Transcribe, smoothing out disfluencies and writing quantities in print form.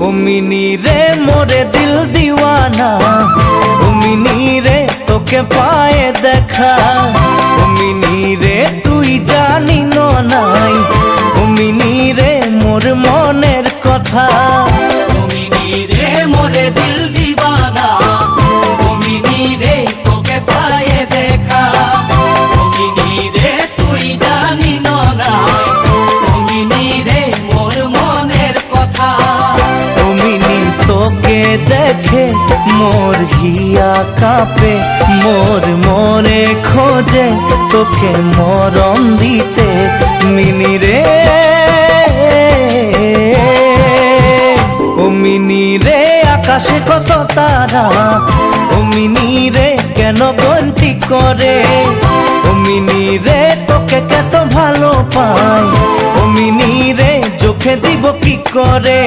ও mini রে মোরে দিল দিওয়ানা, ও মিনি রে তোকে পায়ে দেখা, ও মিনি রে তুই জানি নাই, ও মিনি রে মোর মনের কথা। ও মিনি রে মোরে দিল দিওয়ানা, ও মিনি রে তোকে পায়ে দেখা, ও মিনি রে তুই জানি না, ও মিনি রে মোর মনের কথা। ও মিনি তোকে দেখে মোর হিয়া কাঁপে, মোর মনে খোঁজে তোকে মরম দিতে মিনি রে। ও মিনি রে আকাশে কত তারা, ও মিনি রে কেন গন্তি করে, ও মিনি রে তোকে কত ভালো পাই, ও মিনি রে চোখে দিব কি করে।